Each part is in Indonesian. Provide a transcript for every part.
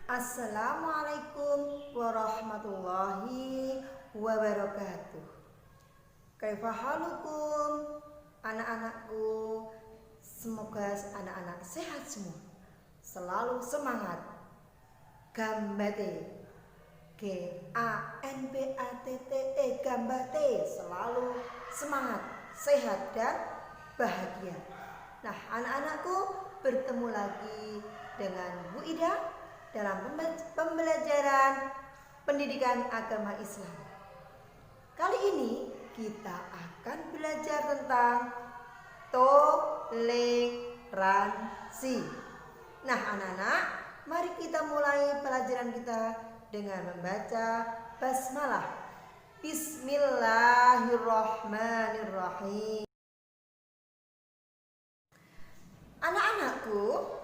Assalamualaikum warahmatullahi wabarakatuh. Kaifa halukum anak-anakku? Semoga anak-anak sehat semua, selalu semangat. Gambate, GAMBATTE, gambate, selalu semangat, sehat dan bahagia. Nah, anak-anakku, bertemu lagi dengan Bu Ida dalam pembelajaran pendidikan agama Islam. Kali ini kita akan belajar tentang toleransi. Nah, anak-anak, mari kita mulai pelajaran kita dengan membaca basmalah. Bismillahirrahmanirrahim. Anak-anakku,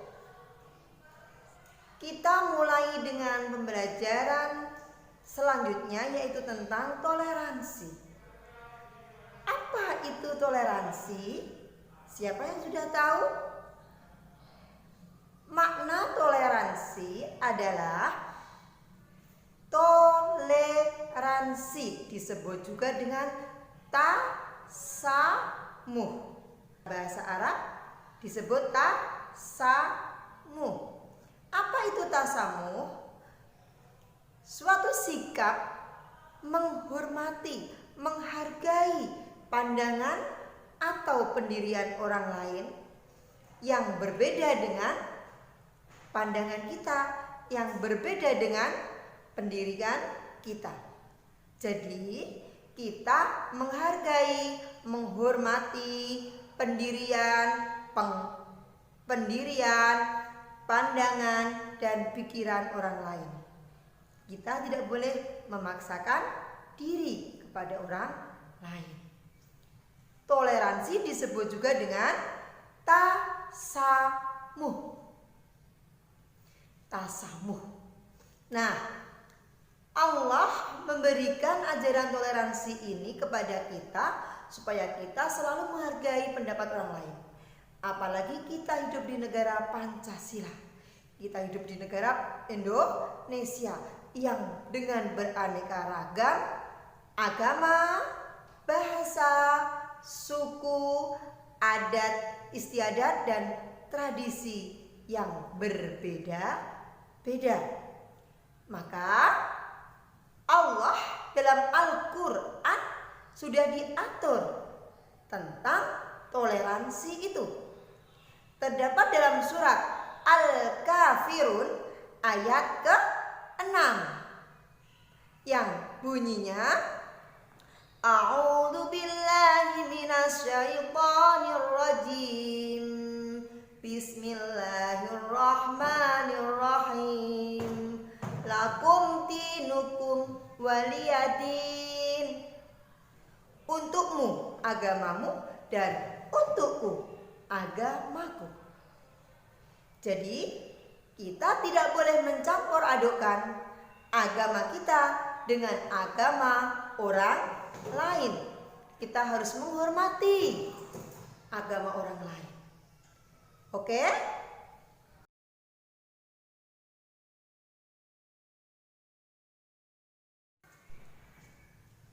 kita mulai dengan pembelajaran selanjutnya, yaitu tentang toleransi. Apa itu toleransi? Siapa yang sudah tahu? Makna toleransi adalah toleransi disebut juga dengan tasamuh. Bahasa Arab disebut tasamuh. Apa itu tasamuh? Suatu sikap menghormati, menghargai pandangan atau pendirian orang lain yang berbeda dengan pandangan kita, yang berbeda dengan pendirian kita. Jadi, kita menghargai, menghormati pendirian, pandangan dan pikiran orang lain. Kita tidak boleh memaksakan diri kepada orang lain. Toleransi disebut juga dengan tasamuh. Tasamuh. Nah, Allah memberikan ajaran toleransi ini kepada kita supaya kita selalu menghargai pendapat orang lain. Apalagi kita hidup di negara Pancasila. Kita hidup di negara Indonesia yang dengan beraneka ragam agama, bahasa, suku, adat istiadat dan tradisi yang berbeda-beda. Maka Allah dalam Al-Quran sudah diatur tentang toleransi itu. Terdapat dalam surat Al-Kafirun ayat ke-6 yang bunyinya, A'udzu billahi minasyaitonir rajim. Bismillahirrahmanirrahim. Lakum dinukum waliyadin. Untukmu agamamu dan untukku agamaku. Jadi, kita tidak boleh mencampur adukkan agama kita dengan agama orang lain. Kita harus menghormati agama orang lain. Oke?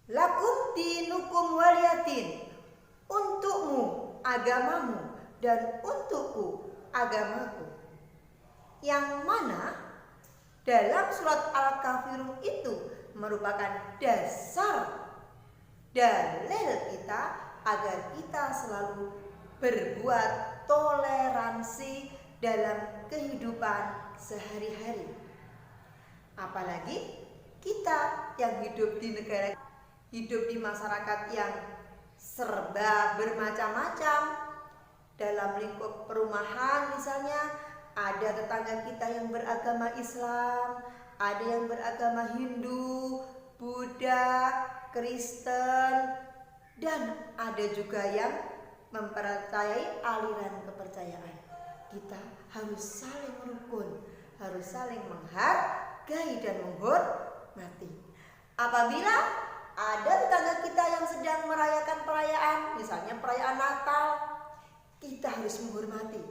Lakum dinukum waliyadin. Untukmu agamamu dan untukku agamaku. Yang mana dalam surat Al-Kafirun itu merupakan dasar dalil kita agar kita selalu berbuat toleransi dalam kehidupan sehari-hari. Apalagi kita yang hidup di masyarakat yang serba bermacam-macam. Dalam lingkup perumahan misalnya, ada tetangga kita yang beragama Islam, ada yang beragama Hindu, Buddha, Kristen, dan ada juga yang mempercayai aliran kepercayaan. Kita harus saling rukun, harus saling menghargai dan menghormati. Apabila ada tetangga kita yang sedang merayakan perayaan, misalnya perayaan Natal, kita harus menghormati.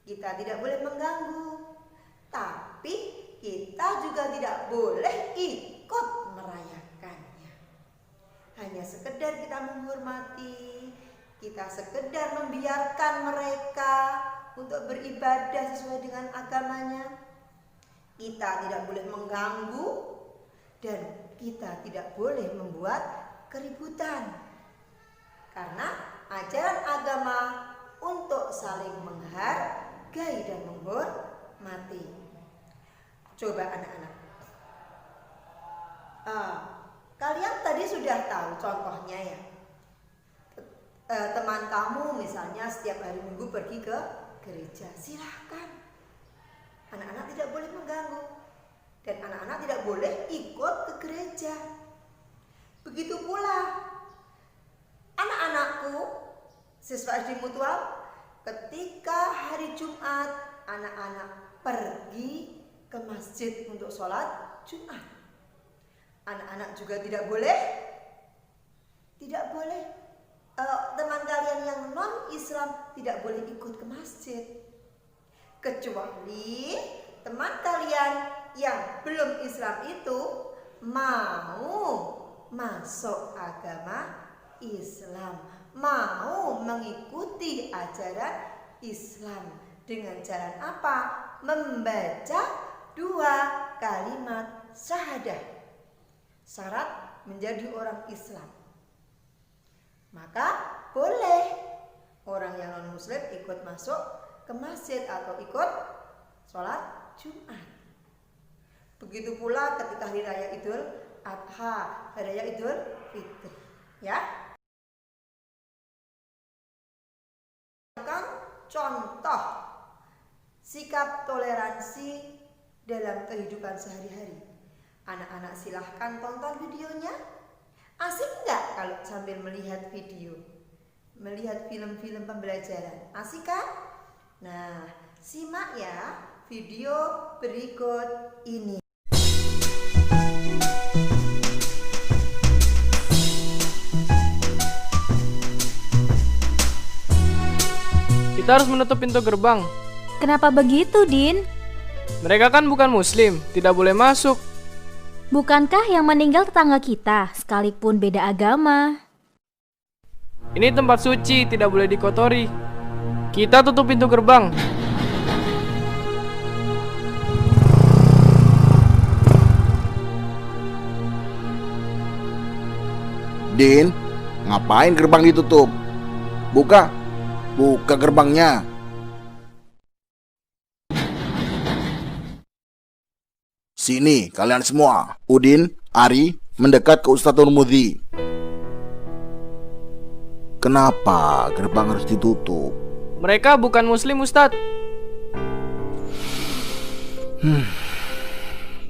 Kita tidak boleh mengganggu, tapi kita juga tidak boleh ikut merayakannya. Hanya sekedar kita menghormati, kita sekedar membiarkan mereka untuk beribadah sesuai dengan agamanya. Kita tidak boleh mengganggu dan kita tidak boleh membuat keributan. Karena ajaran agama untuk saling menghargai dan menghormati. Coba anak-anak, kalian tadi sudah tahu contohnya ya. Teman kamu misalnya setiap hari Minggu pergi ke gereja, silahkan. Anak-anak tidak boleh mengganggu dan anak-anak tidak boleh ikut ke gereja. Begitu pula anak-anakku, siswa SD Mutual, ketika hari Jumat anak-anak pergi ke masjid untuk sholat Jumat. Anak-anak juga tidak boleh teman kalian yang non-Islam tidak boleh ikut ke masjid. Kecuali teman kalian yang belum Islam itu mau masuk agama Islam, mau mengikuti ajaran Islam. Dengan jalan apa? Membaca 2 kalimat syahadah. Syarat menjadi orang Islam. Maka boleh orang yang non muslim ikut masuk ke masjid atau ikut sholat Jumat. Begitu pula ketika hari raya Idul Adha, hari raya Idul Fitri, ya. Contoh sikap toleransi dalam kehidupan sehari-hari. Anak-anak silahkan tonton videonya. Asik nggak kalau sambil melihat video, melihat film-film pembelajaran? Asik kan? Nah, simak ya video berikut ini. Kita harus menutup pintu gerbang. Kenapa begitu, Din? Mereka kan bukan muslim, tidak boleh masuk. Bukankah yang meninggal tetangga kita, sekalipun beda agama? Ini tempat suci, tidak boleh dikotori. Kita tutup pintu gerbang. Din, ngapain gerbang ditutup? Buka gerbangnya. Sini kalian semua. Udin, Ari, mendekat ke Ustadz Nurmudi. Kenapa gerbang harus ditutup? Mereka bukan muslim, Ustadz.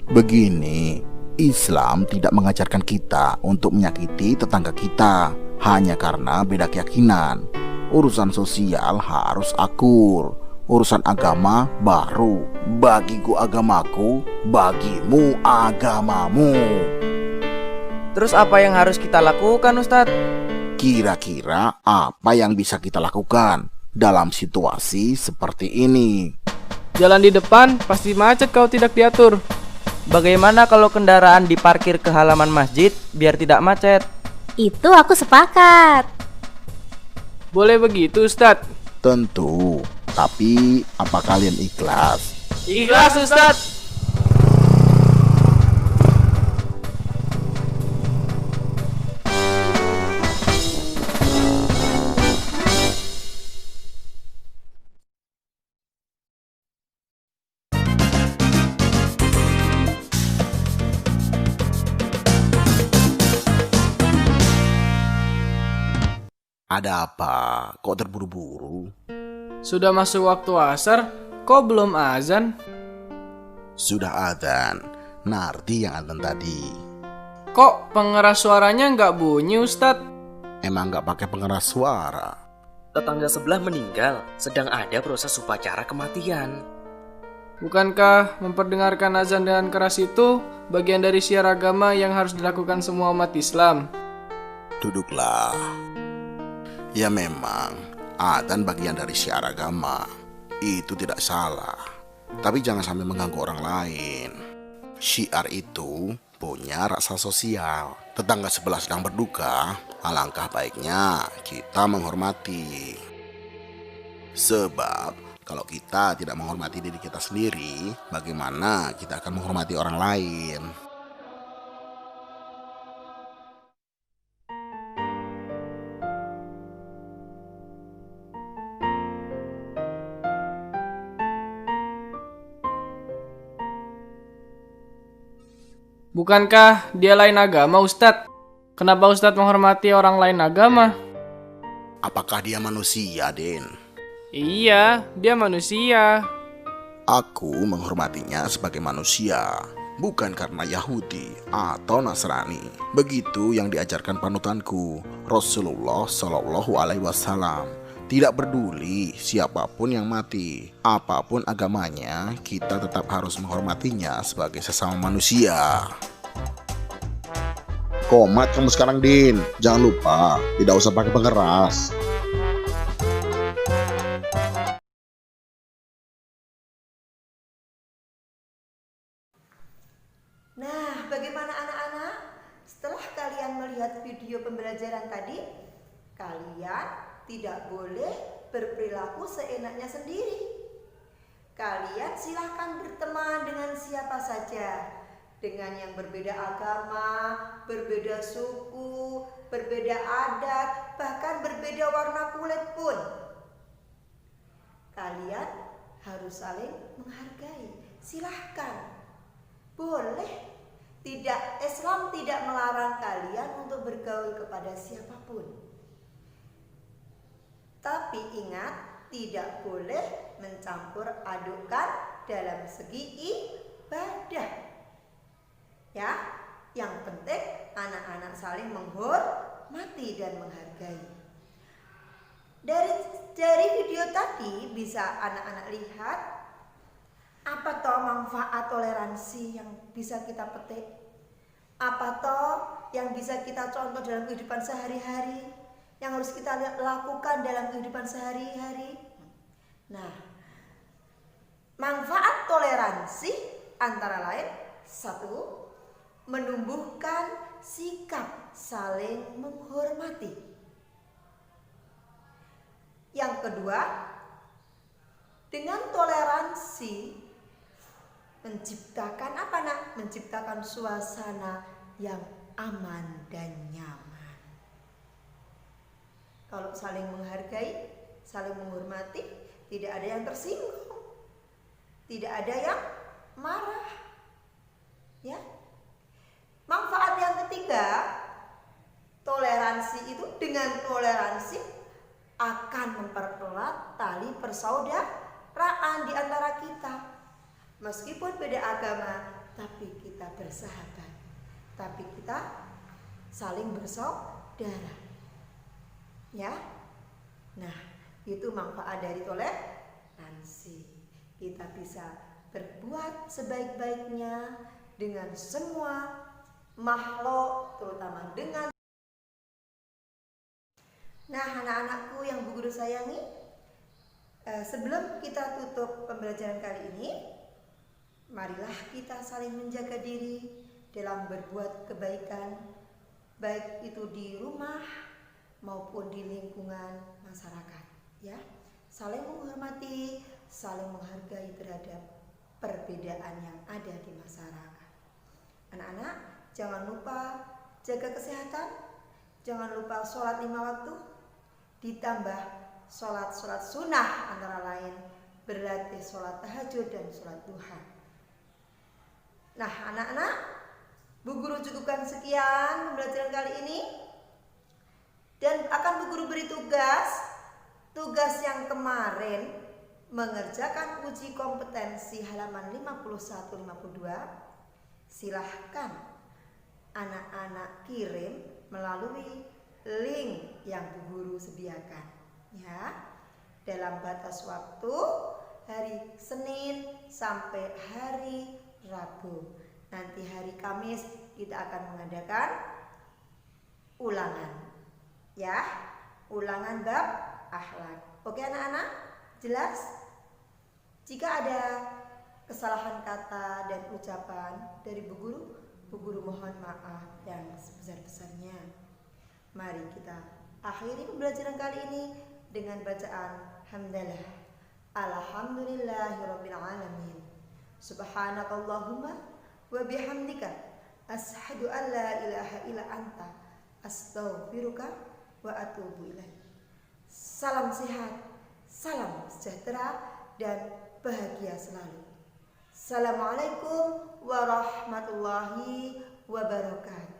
Begini, Islam tidak mengajarkan kita untuk menyakiti tetangga kita hanya karena beda keyakinan. Urusan sosial harus akur. Urusan agama baru. Bagiku agamaku, bagimu agamamu. Terus apa yang harus kita lakukan, Ustadz? Kira-kira apa yang bisa kita lakukan dalam situasi seperti ini? Jalan di depan pasti macet kalau tidak diatur. Bagaimana kalau kendaraan diparkir ke halaman masjid biar tidak macet? Itu aku sepakat. Boleh begitu, Ustadz? Tentu, tapi apa kalian ikhlas? Ikhlas, Ustadz. Ada apa? Kok terburu-buru? Sudah masuk waktu asar, kok belum azan? Sudah adzan. Nardi yang adzan tadi. Kok pengeras suaranya nggak bunyi, Ustadz? Emang nggak pakai pengeras suara? Tetangga sebelah meninggal, sedang ada proses upacara kematian. Bukankah memperdengarkan azan dengan keras itu bagian dari syiar agama yang harus dilakukan semua umat Islam? Duduklah. Ya memang, adzan bagian dari syiar agama. Itu tidak salah. Tapi jangan sampai mengganggu orang lain. Syiar itu punya rasa sosial. Tetangga sebelah sedang berduka, alangkah baiknya kita menghormati. Sebab kalau kita tidak menghormati diri kita sendiri, bagaimana kita akan menghormati orang lain? Bukankah dia lain agama, Ustadz? Kenapa Ustadz menghormati orang lain agama? Apakah dia manusia, Den? Iya, dia manusia. Aku menghormatinya sebagai manusia, bukan karena Yahudi atau Nasrani. Begitu yang diajarkan panutanku, Rasulullah Shallallahu Alaihi Wasallam. Tidak peduli siapapun yang mati, apapun agamanya, kita tetap harus menghormatinya sebagai sesama manusia. Komat kamu sekarang, Din. Jangan lupa, tidak usah pakai pengeras. Nah, bagaimana anak-anak? Setelah kalian melihat video pembelajaran tadi, kalian tidak boleh berperilaku seenaknya sendiri. Kalian silahkan berteman dengan siapa saja, dengan yang berbeda agama, berbeda suku, berbeda adat, bahkan berbeda warna kulit pun. Kalian harus saling menghargai. Silahkan, boleh. Islam tidak melarang kalian untuk bergaul kepada siapapun. Tapi ingat, tidak boleh mencampur adukkan dalam segi ibadah. Ya, yang penting anak-anak saling menghormati dan menghargai. Dari video tadi bisa anak-anak lihat apa toh manfaat toleransi yang bisa kita petik? Apa toh yang bisa kita contoh dalam kehidupan sehari-hari? Yang harus kita lakukan dalam kehidupan sehari-hari? Nah, manfaat toleransi antara lain, 1, menumbuhkan sikap saling menghormati. Yang kedua, dengan toleransi menciptakan apa nak? Menciptakan suasana yang aman dan nyaman. Kalau saling menghargai, saling menghormati, tidak ada yang tersinggung, tidak ada yang marah. Ya. Manfaat yang ketiga, toleransi itu, dengan toleransi akan mempererat tali persaudaraan di antara kita. Meskipun beda agama, tapi kita bersahabat, tapi kita saling bersaudara. Ya, nah itu manfaat dari toleransi. Kita bisa berbuat sebaik-baiknya dengan semua makhluk, terutama dengan. Nah, anak-anakku yang Bu Guru sayangi, sebelum kita tutup pembelajaran kali ini, marilah kita saling menjaga diri dalam berbuat kebaikan, baik itu di rumah maupun di lingkungan masyarakat, ya. Saling menghormati, saling menghargai terhadap perbedaan yang ada di masyarakat. Anak-anak, jangan lupa jaga kesehatan, jangan lupa sholat 5 waktu, ditambah sholat sunnah antara lain berarti sholat tahajud dan sholat duha. Nah, anak-anak, Bu Guru cukupkan sekian pembelajaran kali ini. Dan akan Bu Guru beri tugas yang kemarin mengerjakan uji kompetensi halaman 51-52. Silahkan anak-anak kirim melalui link yang Bu Guru sediakan, ya, dalam batas waktu hari Senin sampai hari Rabu. Nanti hari Kamis kita akan mengadakan ulangan, ya, ulangan bab akhlak. Oke anak-anak, jelas? Jika ada kesalahan kata dan ucapan dari Bu Guru mohon maaf yang sebesar-besarnya. Mari kita akhiri pembelajaran kali ini dengan bacaan hamdalah. Alhamdulillahirabbil alamin. Subhanakallahumma wa bihamdika asyhadu an la ilaha illa anta astaghfiruka wa atubu ilaik. Salam sehat, salam sejahtera dan bahagia selalu. Assalamualaikum warahmatullahi wabarakatuh.